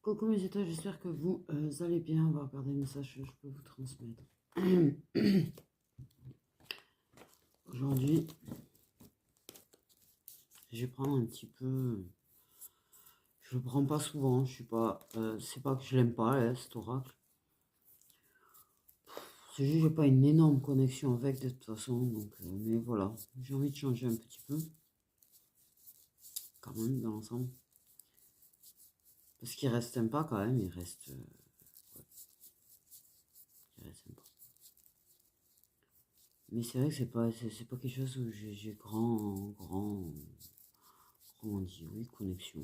Coucou mes étoiles, j'espère que vous allez bien. On va regarder le message que je peux vous transmettre. Aujourd'hui, je vais prendre un petit peu. Je le prends pas souvent. Je suis pas. C'est pas que je l'aime pas, là, cet oracle. C'est juste que j'ai pas une énorme connexion avec de toute façon. Donc, mais voilà, j'ai envie de changer un petit peu, quand même, dans l'ensemble. Parce qu'il reste sympa quand même. Il reste. Ouais, il reste sympa. Mais c'est vrai que c'est pas quelque chose où j'ai comment on dit, oui, connexion.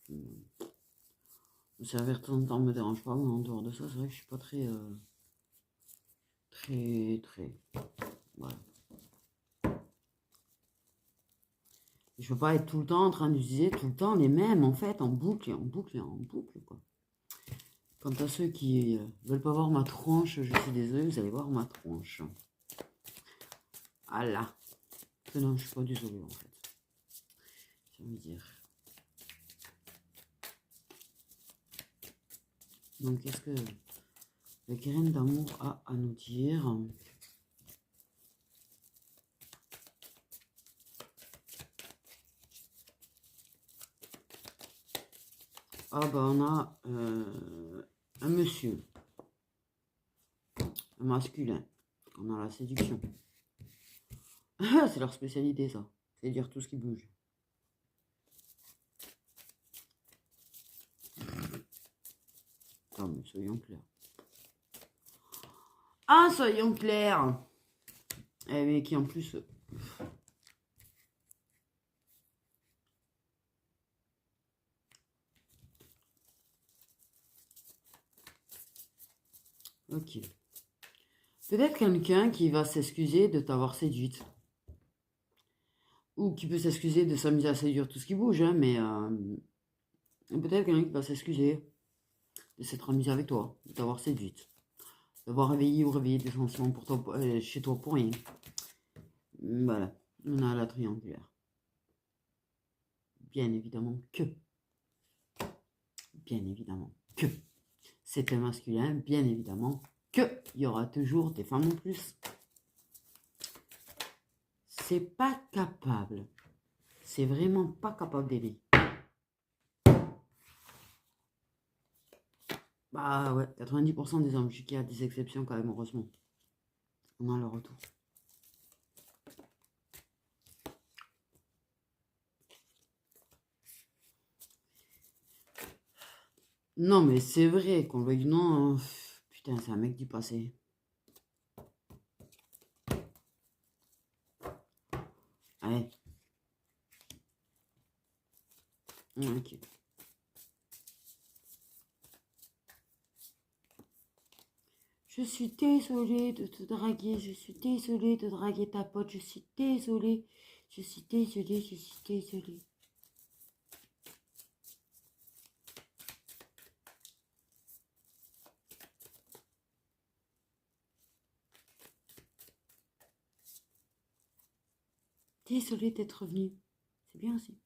Le servir de temps en temps me dérange pas, mais en dehors de ça, c'est vrai que je suis pas très, voilà. Je veux pas être tout le temps en train d'utiliser tout le temps les mêmes, en fait, en boucle et en boucle et en boucle, quoi. Quant à ceux qui veulent pas voir ma tronche, je suis désolée, vous allez voir ma tronche. Ah là. Non, je suis pas désolée, en fait. J'ai envie de dire. Donc, qu'est-ce que la graine d'amour a à nous dire? Ah bah on a un monsieur, un masculin. On a la séduction. C'est leur spécialité ça. C'est dire tout ce qui bouge. Non mais soyons clairs. Ah soyons clairs. Eh mais qui en plus... Ok. Peut-être quelqu'un qui va s'excuser de t'avoir séduite. Ou qui peut s'excuser de s'amuser à séduire tout ce qui bouge, hein, mais peut-être quelqu'un qui va s'excuser de s'être amusé avec toi, de t'avoir séduite, d'avoir réveillé ou réveillé des sentiments pour toi, chez toi pour rien. Voilà, on a la triangulaire. Bien évidemment que c'est un masculin, bien évidemment que il y aura toujours des femmes en plus. C'est pas capable. C'est vraiment pas capable d'aider. Bah ouais, 90% des hommes, je sais qu'il y a des exceptions quand même, heureusement. On a le retour. Non mais c'est vrai, qu'on le veuille ou non, putain c'est un mec du passé. Allez. Ok. Je suis désolée de te draguer, je suis désolée de draguer ta pote, je suis désolée, je suis désolée, je suis désolée. Désolée d'être revenue, c'est bien aussi.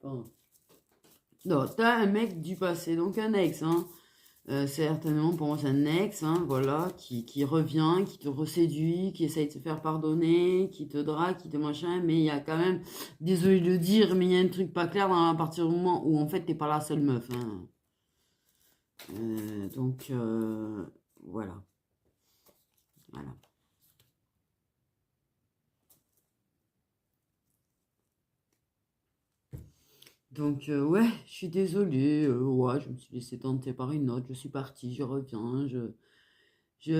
Bon. Non, t'as un mec du passé, donc un ex, hein. Certainement, pour moi, c'est un ex, hein, voilà, qui revient, qui te reséduit, qui essaye de se faire pardonner, qui te drague, qui te machin, mais il y a quand même, désolé de le dire, mais il y a un truc pas clair à partir du moment où, en fait, t'es pas la seule meuf, hein. Donc, voilà. Voilà. Donc, ouais, je suis désolée, ouais, je me suis laissé tenter par une autre, je suis partie, je reviens,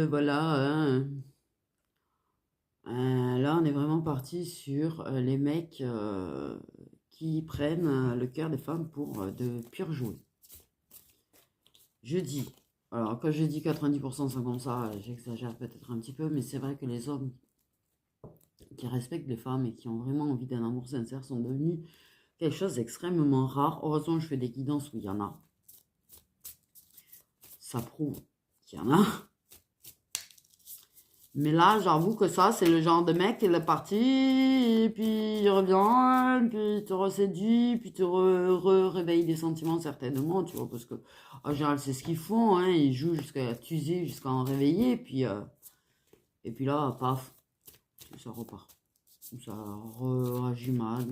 voilà, hein. Là, on est vraiment parti sur les mecs qui prennent le cœur des femmes pour de purs jouets. Je dis, alors quand je dis 90% sont comme ça, j'exagère peut-être un petit peu, mais c'est vrai que les hommes qui respectent les femmes et qui ont vraiment envie d'un amour sincère sont devenus quelque chose d'extrêmement rare. Heureusement, je fais des guidances où il y en a. Ça prouve qu'il y en a. Mais là, j'avoue que ça, c'est le genre de mec, il est parti, et puis il revient, puis il te reséduit, puis te réveille des sentiments certainement, tu vois, parce que en général, c'est ce qu'ils font, hein, ils jouent jusqu'à t'user, jusqu'à en réveiller, et puis là, paf, ça repart. Ça réagit mal,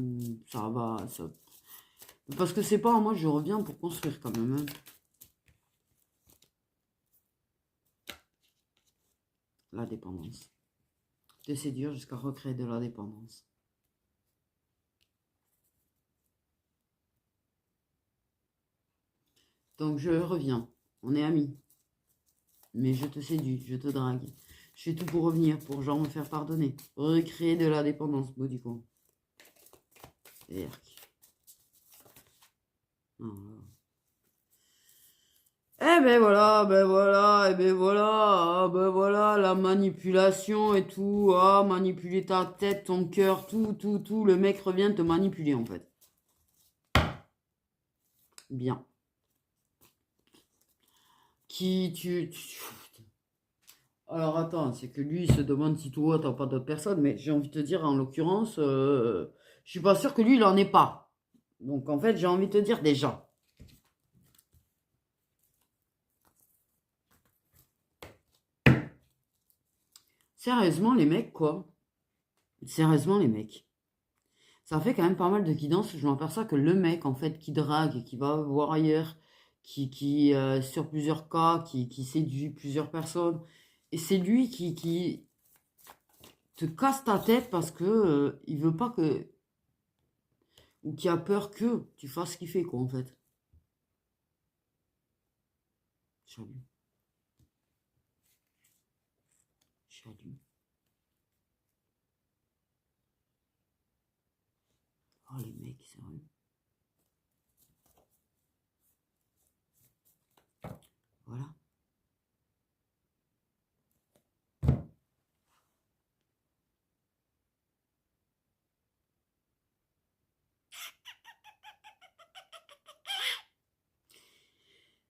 ça va, ça... Parce que c'est pas, moi, je reviens pour construire quand même, hein. La dépendance. Te séduire jusqu'à recréer de la dépendance. Donc je reviens, on est amis. Mais je te séduis, je te drague. Je fais tout pour revenir, pour genre me faire pardonner. Recréer de la dépendance, beau du coup. Eh ben voilà, ben voilà, eh ben voilà, ah ben voilà, la manipulation et tout, ah, manipuler ta tête, ton cœur, tout, le mec revient te manipuler en fait. Bien. Alors attends, c'est que lui il se demande si toi t'as pas d'autres personnes, mais j'ai envie de te dire en l'occurrence, je suis pas sûr que lui il en ait pas. Donc en fait j'ai envie de te dire déjà. Sérieusement les mecs quoi. Sérieusement les mecs. Ça fait quand même pas mal de guidance. Je m'aperçois que le mec en fait qui drague, qui va voir ailleurs, qui sur plusieurs cas, qui séduit plusieurs personnes, et c'est lui qui te casse ta tête parce que il veut pas que ou qui a peur que tu fasses ce qu'il fait quoi en fait. J'allume. J'allume. Oh les mecs, sérieux. Voilà.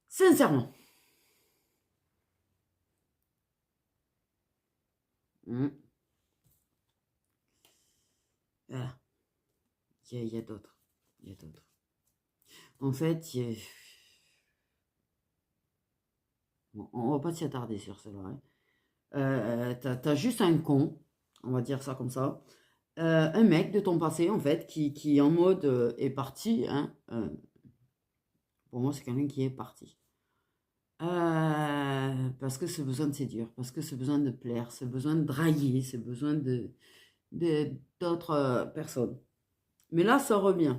Sincèrement. Voilà. Il y a d'autres. Il y a d'autres. En fait, bon, on va pas s'y attarder sur cela. Hein. T'as juste un con, on va dire ça comme ça. Un mec de ton passé, en fait, qui en mode est parti. Hein, pour moi, c'est quelqu'un qui est parti. Parce que ce besoin de séduire, parce que ce besoin de plaire, ce besoin de draguer, ce besoin d'autres personnes. Mais là, ça revient.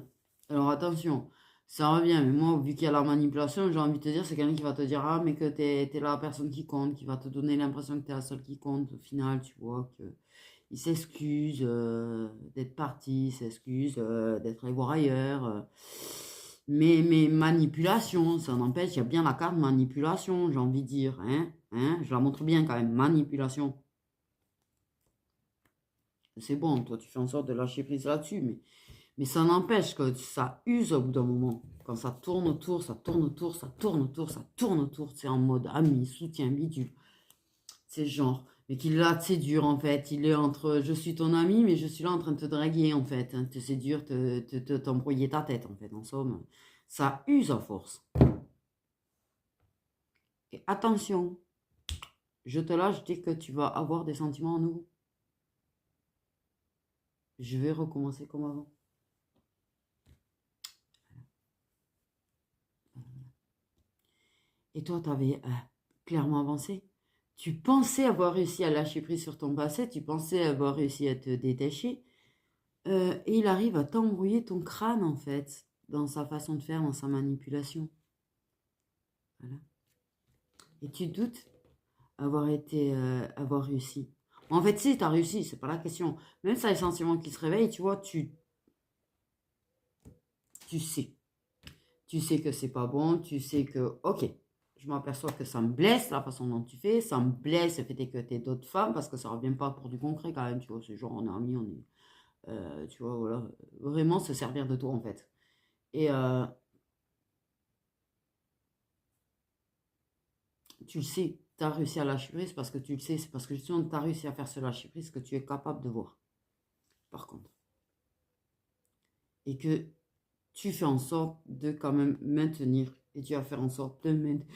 Alors attention, ça revient. Mais moi, vu qu'il y a la manipulation, j'ai envie de te dire, c'est quelqu'un qui va te dire, ah, mais que t'es la personne qui compte, qui va te donner l'impression que t'es la seule qui compte. Au final, tu vois, que il s'excuse d'être parti, il s'excuse d'être allé voir ailleurs. Mais manipulation, ça n'empêche, il y a bien la carte manipulation, j'ai envie de dire. Hein, je la montre bien quand même, manipulation. C'est bon, toi, tu fais en sorte de lâcher prise là-dessus, mais ça n'empêche que ça use au bout d'un moment. Quand ça tourne autour, ça tourne autour, ça tourne autour, ça tourne autour. C'est en mode ami, soutien, bidule. C'est genre. Mais qu'il là te séduire en fait. Il est entre je suis ton ami, mais je suis là en train de te draguer en fait. Hein, te séduire, t'embrouiller ta tête en fait. En somme, ça use à force. Et attention, je te lâche dès que tu vas avoir des sentiments nouveaux. Je vais recommencer comme avant. Et toi, tu avais clairement avancé. Tu pensais avoir réussi à lâcher prise sur ton passé, tu pensais avoir réussi à te détacher, et il arrive à t'embrouiller ton crâne, en fait, dans sa façon de faire, dans sa manipulation. Voilà. Et tu doutes avoir réussi. En fait, si, tu as réussi, c'est pas la question. Même ça, les sentiments qui se réveillent, tu vois, tu sais. Tu sais que c'est pas bon, tu sais que, ok, je m'aperçois que ça me blesse la façon dont tu fais, ça me blesse le fait que tu aies d'autres femmes, parce que ça revient pas pour du concret quand même, tu vois, c'est genre on est amis, on est, tu vois, voilà, vraiment se servir de toi en fait. Et tu le sais, tu as réussi à lâcher prise parce que tu le sais, c'est parce que justement tu as réussi à faire ce lâcher prise que tu es capable de voir, par contre. Et que tu fais en sorte de quand même maintenir, et tu vas faire en sorte de maintenir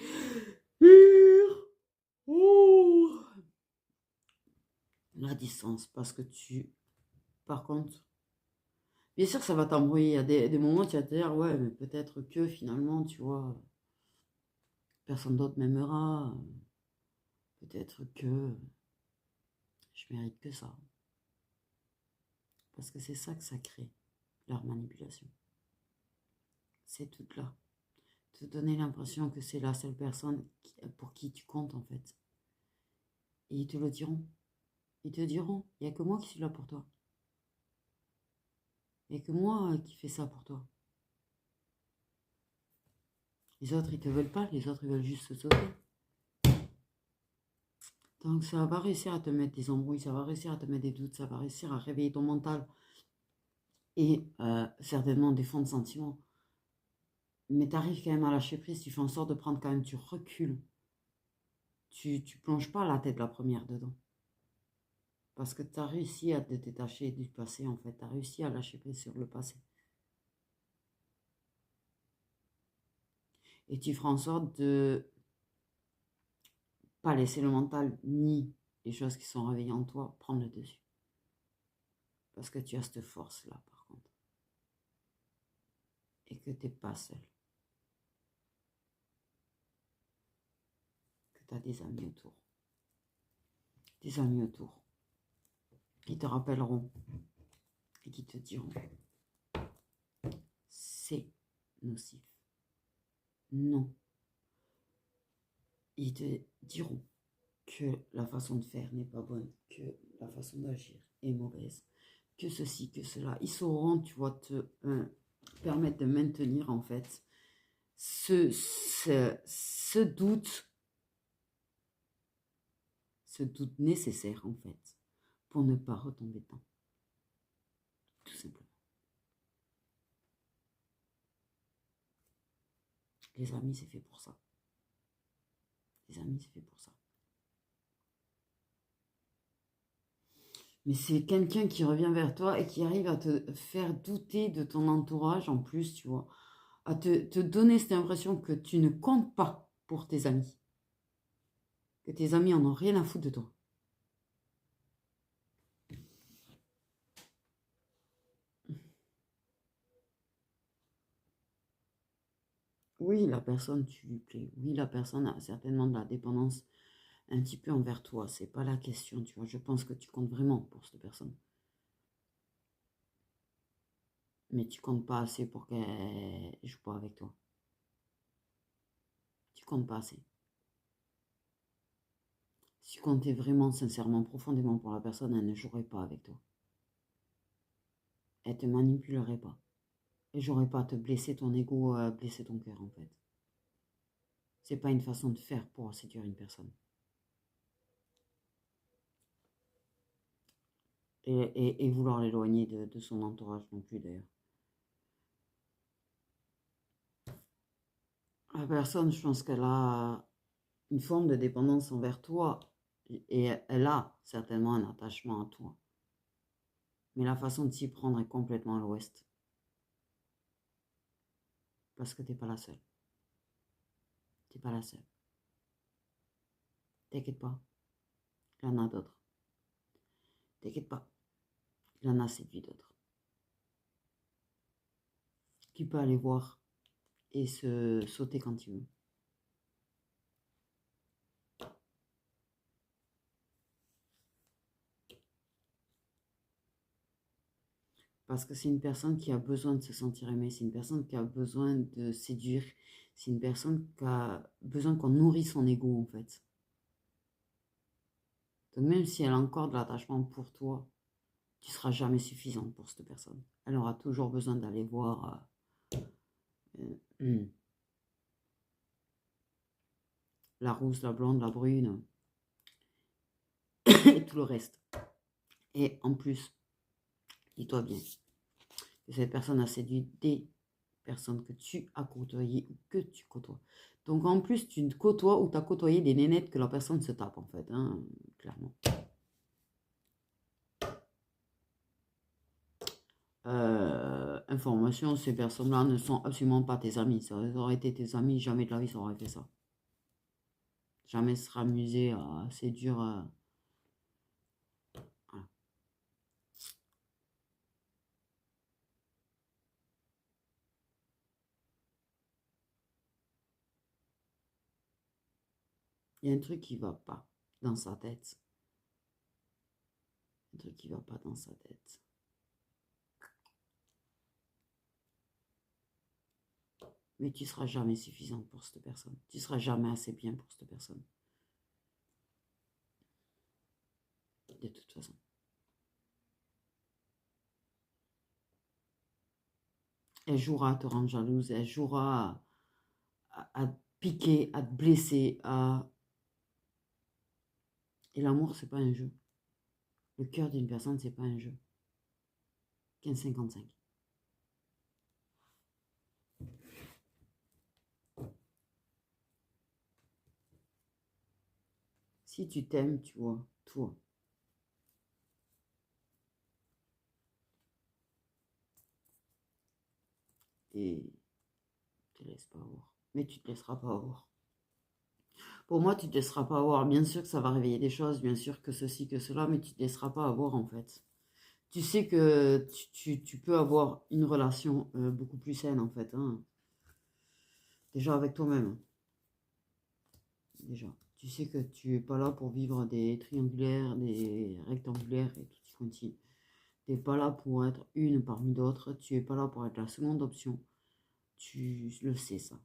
la distance, parce que par contre, bien sûr ça va t'embrouiller, il y a des moments où tu vas te dire, ouais, mais peut-être que finalement, tu vois, personne d'autre m'aimera, peut-être que je mérite que ça. Parce que c'est ça que ça crée, leur manipulation. C'est tout là. Te donner l'impression que c'est la seule personne pour qui tu comptes, en fait. Et ils te le diront. Ils te diront, il n'y a que moi qui suis là pour toi. Il n'y a que moi qui fais ça pour toi. Les autres, ils te veulent pas. Les autres, ils veulent juste se sauter. Donc ça va réussir à te mettre des embrouilles, ça va réussir à te mettre des doutes, ça va réussir à réveiller ton mental. Et certainement des fonds de sentiments. Mais tu arrives quand même à lâcher prise, tu fais en sorte de prendre quand même, tu recules. Tu plonges pas la tête la première dedans. Parce que tu as réussi à te détacher du passé, en fait. Tu as réussi à lâcher prise sur le passé. Et tu feras en sorte de pas laisser le mental ni les choses qui sont réveillées en toi prendre le dessus. Parce que tu as cette force-là, par contre. Et que tu n'es pas seul. Que tu as des amis autour. Des amis autour. Qui te rappelleront. Et qui te diront. C'est nocif. Non. Ils te diront que la façon de faire n'est pas bonne, que la façon d'agir est mauvaise, que ceci, que cela. Ils sauront, tu vois, te permettre de maintenir, en fait, ce doute nécessaire, en fait, pour ne pas retomber dedans. Tout simplement. Les amis, c'est fait pour ça. Les amis, c'est fait pour ça. Mais c'est quelqu'un qui revient vers toi et qui arrive à te faire douter de ton entourage en plus, tu vois. À te donner cette impression que tu ne comptes pas pour tes amis. Que tes amis en ont rien à foutre de toi. Oui, la personne, tu lui plais. Oui, la personne a certainement de la dépendance un petit peu envers toi. C'est pas la question, tu vois. Je pense que tu comptes vraiment pour cette personne. Mais tu comptes pas assez pour qu'elle joue pas avec toi. Tu comptes pas assez. Si tu comptais vraiment, sincèrement, profondément pour la personne, elle ne jouerait pas avec toi. Elle te manipulerait pas. Et j'aurais pas à te blesser ton ego, à blesser ton cœur, en fait. C'est pas une façon de faire pour séduire une personne. Et vouloir l'éloigner de son entourage non plus, d'ailleurs. La personne, je pense qu'elle a une forme de dépendance envers toi et elle a certainement un attachement à toi. Mais la façon de s'y prendre est complètement à l'ouest. Parce que t'es pas la seule. T'es pas la seule. T'inquiète pas, il y en a d'autres. T'inquiète pas, il y en a séduit d'autres. Qui peut aller voir et se sauter quand il veut. Parce que c'est une personne qui a besoin de se sentir aimée, c'est une personne qui a besoin de séduire, c'est une personne qui a besoin qu'on nourrisse son ego en fait. Donc même si elle a encore de l'attachement pour toi, tu ne seras jamais suffisante pour cette personne. Elle aura toujours besoin d'aller voir la rousse, la blonde, la brune et tout le reste. Et en plus, dis-toi bien que cette personne a séduit des personne que tu as côtoyée ou que tu côtoies. Donc en plus, tu côtoies ou tu as côtoyé des nénettes que la personne se tape en fait, hein, clairement. Information, ces personnes-là ne sont absolument pas tes amis. Ça aurait été tes amis, jamais de la vie ça aurait fait ça. Jamais se amusé à séduire. Voilà. Il y a un truc qui va pas dans sa tête. Un truc qui va pas dans sa tête. Mais tu seras jamais suffisante pour cette personne. Tu seras jamais assez bien pour cette personne. De toute façon. Elle jouera à te rendre jalouse. Elle jouera à te piquer, à te blesser. Et l'amour, c'est pas un jeu. Le cœur d'une personne, c'est pas un jeu. 15,55. Si tu t'aimes, tu vois, toi. Et tu te laisses pas avoir. Mais tu te laisseras pas avoir. Pour moi, tu te laisseras pas avoir. Bien sûr que ça va réveiller des choses, bien sûr que ceci, que cela, mais tu te laisseras pas avoir en fait. Tu sais que tu peux avoir une relation beaucoup plus saine en fait. Hein. Déjà avec toi-même. Déjà. Tu sais que tu es pas là pour vivre des triangulaires, des rectangulaires et tout quanti. Tu n'es pas là pour être une parmi d'autres. Tu es pas là pour être la seconde option. Tu le sais ça.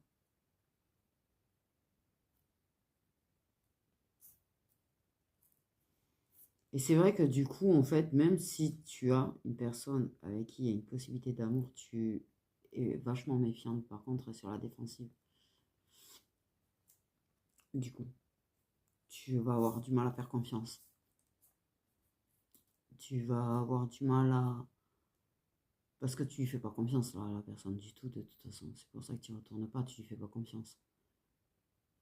Et c'est vrai que du coup, en fait, même si tu as une personne avec qui il y a une possibilité d'amour, tu es vachement méfiante, par contre, sur la défensive. Du coup, tu vas avoir du mal à faire confiance. Tu vas avoir du mal à... Parce que tu lui fais pas confiance là, à la personne du tout, de toute façon. C'est pour ça que tu ne retournes pas, tu lui fais pas confiance.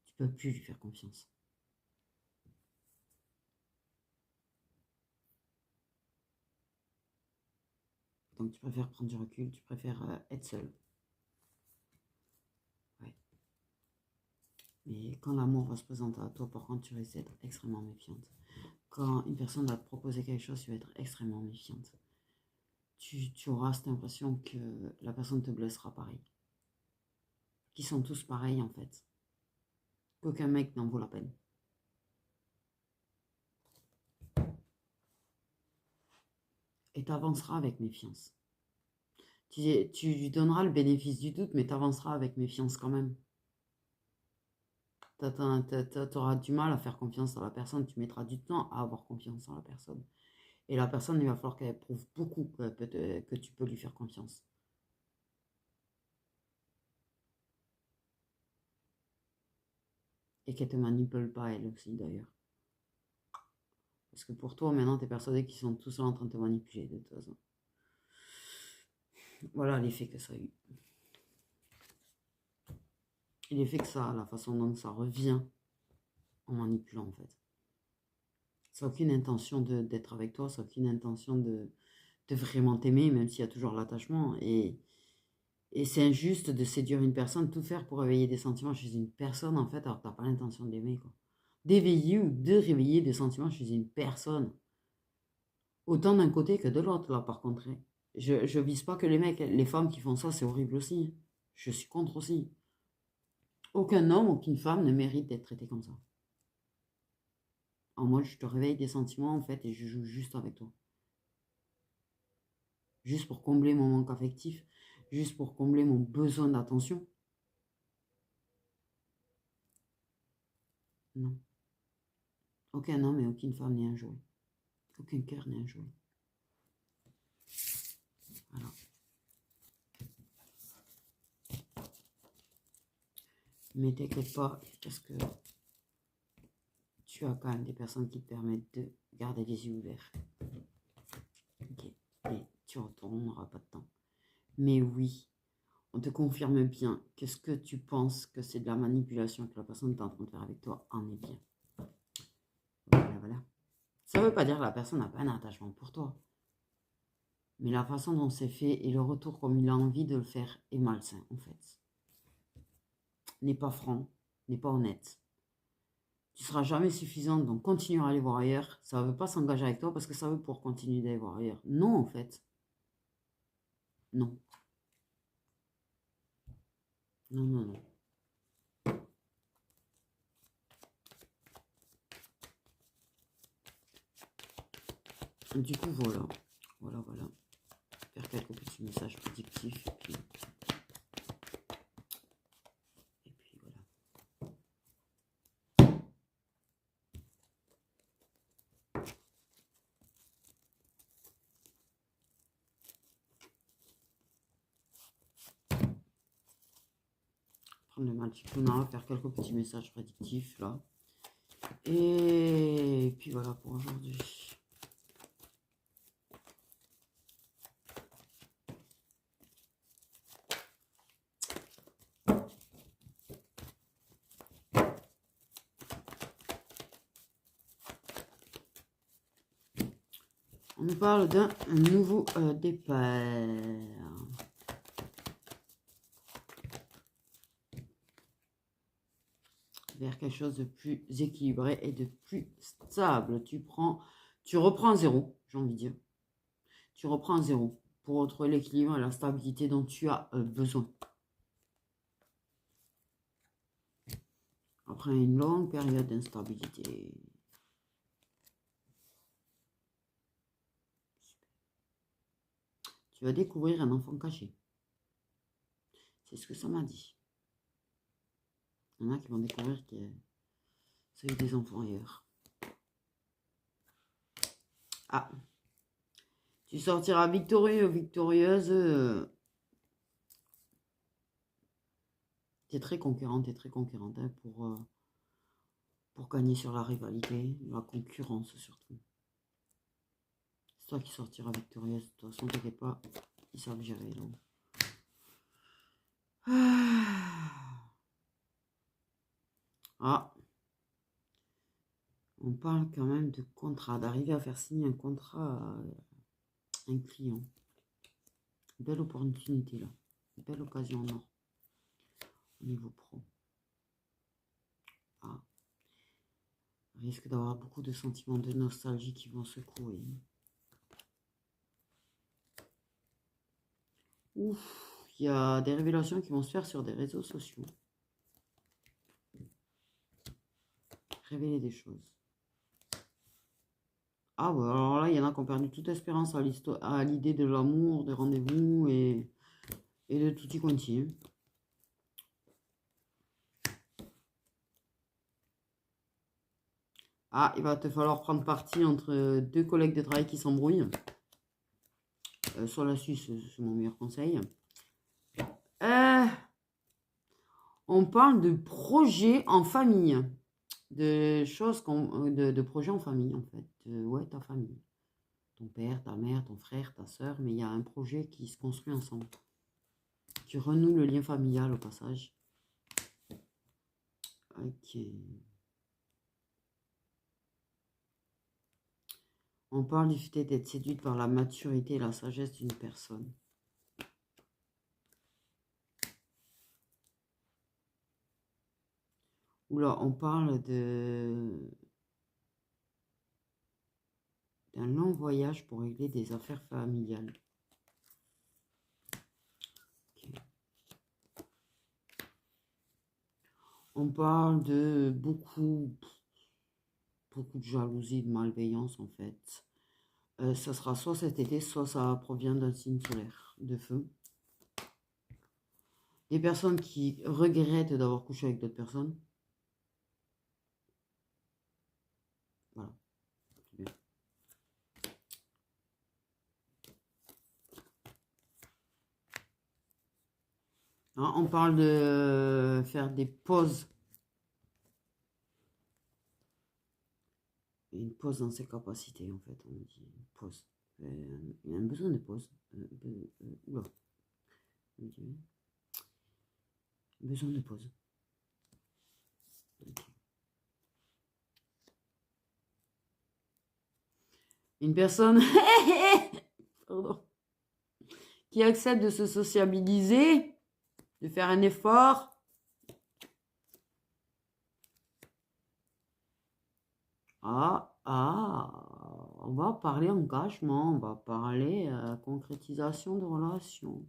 Tu peux plus lui faire confiance. Donc tu préfères prendre du recul, tu préfères être seul. Ouais. Mais quand l'amour va se présenter à toi, par contre, tu risques d'être extrêmement méfiante. Quand une personne va te proposer quelque chose, tu vas être extrêmement méfiante. Tu auras cette impression que la personne te blessera pareil. Qu'ils sont tous pareils en fait. Qu'aucun mec n'en vaut la peine. Et tu avanceras avec méfiance. Tu lui donneras le bénéfice du doute, mais tu avanceras avec méfiance quand même. Tu auras du mal à faire confiance à la personne, tu mettras du temps à avoir confiance en la personne. Et la personne, il va falloir qu'elle prouve beaucoup que tu peux lui faire confiance. Et qu'elle te manipule pas, elle aussi d'ailleurs. Parce que pour toi, maintenant, tu es persuadé qu'ils sont tous là en train de te manipuler de toute façon. Voilà l'effet que ça a eu. Et l'effet que ça a, la façon dont ça revient en manipulant en fait. Ça n'a aucune intention d'être avec toi, ça n'a aucune intention de vraiment t'aimer, même s'il y a toujours l'attachement. Et c'est injuste de séduire une personne, tout faire pour réveiller des sentiments chez une personne, en fait, alors que tu n'as pas l'intention d'aimer, quoi. D'éveiller ou de réveiller des sentiments chez une personne. Autant d'un côté que de l'autre, là, par contre. Hein. Je vise pas que les mecs, les femmes qui font ça, c'est horrible aussi. Hein. Je suis contre aussi. Aucun homme, aucune femme ne mérite d'être traité comme ça. En moi, je te réveille des sentiments, en fait, et je joue juste avec toi. Juste pour combler mon manque affectif, juste pour combler mon besoin d'attention. Non. Aucun homme et aucune femme n'est un jouet. Aucun cœur n'est un jouet. Voilà. Mais t'inquiète pas, parce que tu as quand même des personnes qui te permettent de garder les yeux ouverts. Ok. Et tu retourneras pas de temps. Mais oui, On te confirme bien que ce que tu penses que c'est de la manipulation que la personne est en train de faire avec toi en est bien. Voilà, voilà. Ça ne veut pas dire que la personne n'a pas un attachement pour toi. Mais la façon dont c'est fait et le retour comme il a envie de le faire est malsain, en fait. N'est pas franc, n'est pas honnête. Tu ne seras jamais suffisante, donc continue à aller voir ailleurs. Ça ne veut pas s'engager avec toi parce que ça veut pour continuer d'aller voir ailleurs. Non, en fait. Non. Non, non, non. Du coup, voilà. Voilà, voilà. Faire quelques petits messages prédictifs. Et puis voilà. Prendre le Multicluna, faire quelques petits messages prédictifs là. Et puis voilà pour aujourd'hui. On nous parle d'un nouveau départ. Vers quelque chose de plus équilibré et de plus stable. Tu reprends zéro, j'ai envie de dire. Tu reprends zéro pour retrouver l'équilibre et la stabilité dont tu as besoin. Après une longue période d'instabilité. Tu vas découvrir un enfant caché. C'est ce que ça m'a dit. Il y en a qui vont découvrir que c'est des enfants ailleurs. Ah. Tu sortiras victorieux, victorieuse. Tu es très conquérante hein, pour gagner sur la rivalité, la concurrence surtout. C'est toi qui sortiras victorieuse. De toute façon, t'inquiète pas, ils savent gérer. Là. Ah. On parle quand même de contrat, d'arriver à faire signer un contrat à un client. Belle opportunité là. Belle occasion en or. Au niveau pro. Ah. Risque d'avoir beaucoup de sentiments de nostalgie qui vont secouer. Ouf, il y a des révélations qui vont se faire sur des réseaux sociaux. Révéler des choses. Ah ouais, alors là, il y en a qui ont perdu toute espérance à l'idée de l'amour, des rendez-vous et de tout y quanti. Ah, il va te falloir prendre parti entre deux collègues de travail qui s'embrouillent. Sur la Suisse, c'est mon meilleur conseil. On parle de projets en famille. De choses, de projets en famille, en fait. Ouais, ta famille. Ton père, ta mère, ton frère, ta soeur. Mais il y a un projet qui se construit ensemble. Tu renoues le lien familial au passage. Ok. On parle du fait d'être séduite par la maturité et la sagesse d'une personne. Oula, on parle d'un long voyage pour régler des affaires familiales. Okay. On parle de beaucoup de jalousie, de malveillance en fait. Ça sera soit cet été, soit ça provient d'un signe solaire de feu. Des personnes qui regrettent d'avoir couché avec d'autres personnes. Voilà. C'est bien. Hein, on parle de faire des pauses. Une pause dans ses capacités, en fait. On dit une pause. Il y a un besoin de pause. Oula. Besoin de pause. Okay. Une personne pardon, qui accepte de se sociabiliser, de faire un effort. On va parler engagement, on va parler concrétisation de relations.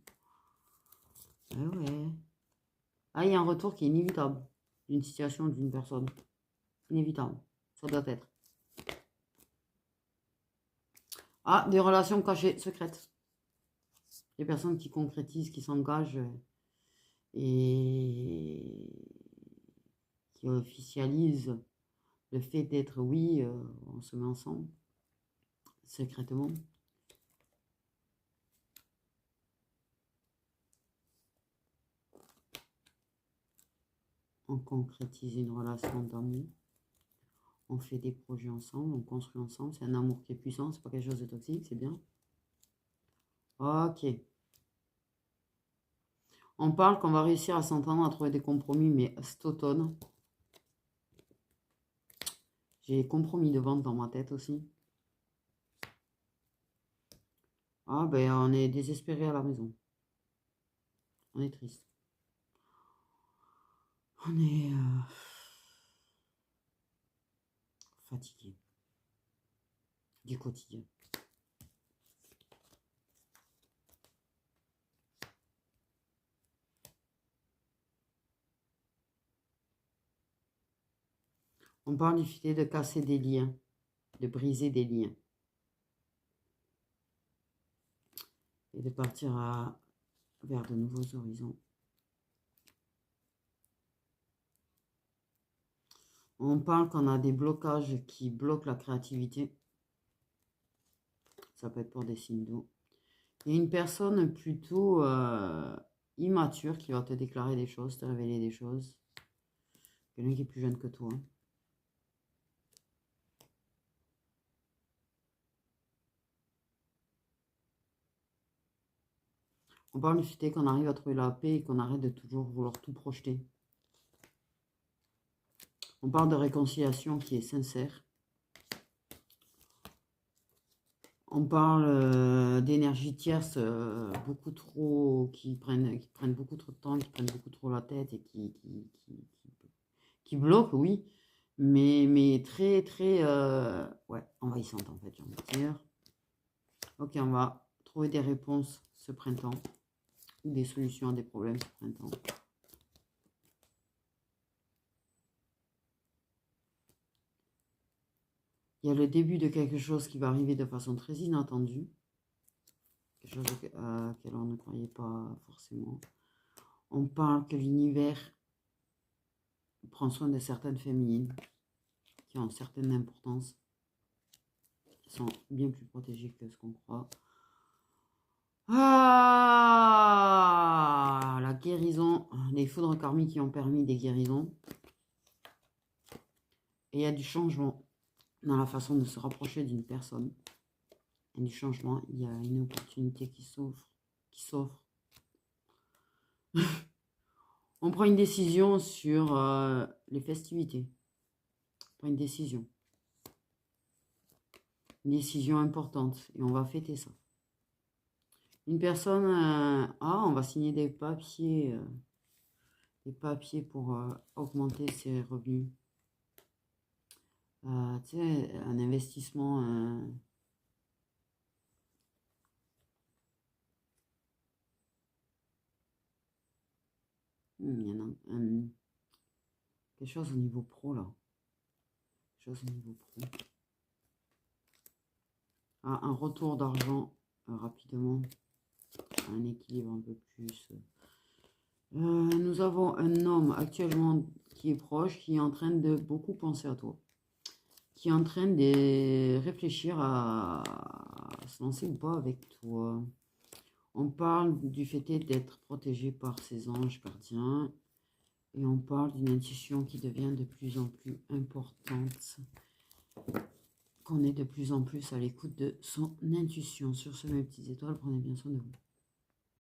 Ouais. Ah, il y a un retour qui est inévitable d'une situation d'une personne. Inévitable. Ça doit être. Ah, des relations cachées, secrètes. Des personnes qui concrétisent, qui s'engagent et qui officialisent le fait d'être oui, on se met ensemble, secrètement. On concrétise une relation d'amour. On fait des projets ensemble, on construit ensemble. C'est un amour qui est puissant, c'est pas quelque chose de toxique, c'est bien. Ok. On parle qu'on va réussir à s'entendre, à trouver des compromis, mais cet automne, j'ai compromis de vente dans ma tête aussi. Ah ben on est désespéré à la maison. On est triste. On est fatigué du quotidien. On parle du fait de casser des liens, de briser des liens. Et de partir vers de nouveaux horizons. On parle qu'on a des blocages qui bloquent la créativité. Ça peut être pour des signes d'eau. Il y a une personne plutôt immature qui va te déclarer des choses, te révéler des choses. Quelqu'un qui est plus jeune que toi. On parle du fait qu'on arrive à trouver la paix et qu'on arrête de toujours vouloir tout projeter. On parle de réconciliation qui est sincère. On parle d'énergie tierce beaucoup trop, qui prennent beaucoup trop de temps, qui prennent beaucoup trop la tête et qui bloquent, oui, mais très, très, ouais, envahissantes en fait, j'ai envie de dire. Ok, on va trouver des réponses ce printemps, ou des solutions à des problèmes ce printemps. Il y a le début de quelque chose qui va arriver de façon très inattendue. Quelque chose auquel on ne croyait pas forcément. On parle que l'univers prend soin de certaines féminines qui ont une certaine importance, qui sont bien plus protégées que ce qu'on croit. Ah, la guérison, les foudres karmiques qui ont permis des guérisons. Et il y a du changement dans la façon de se rapprocher d'une personne. Et du changement, il y a une opportunité qui s'offre. On prend une décision sur les festivités. On prend une décision. Une décision importante. Et on va fêter ça. Une personne... on va signer des papiers. Pour augmenter ses revenus. Tu sais, un investissement... il y en a quelque chose au niveau pro, là. Quelque chose au niveau pro. Un retour d'argent rapidement. Un équilibre un peu plus. Nous avons un homme actuellement qui est proche, qui est en train de beaucoup penser à toi. Qui est en train de réfléchir à se lancer ou pas avec toi. On parle du fait d'être protégé par ses anges gardiens. Et on parle d'une intuition qui devient de plus en plus importante. Qu'on est de plus en plus à l'écoute de son intuition. Sur ce, mes petites étoiles, prenez bien soin de vous.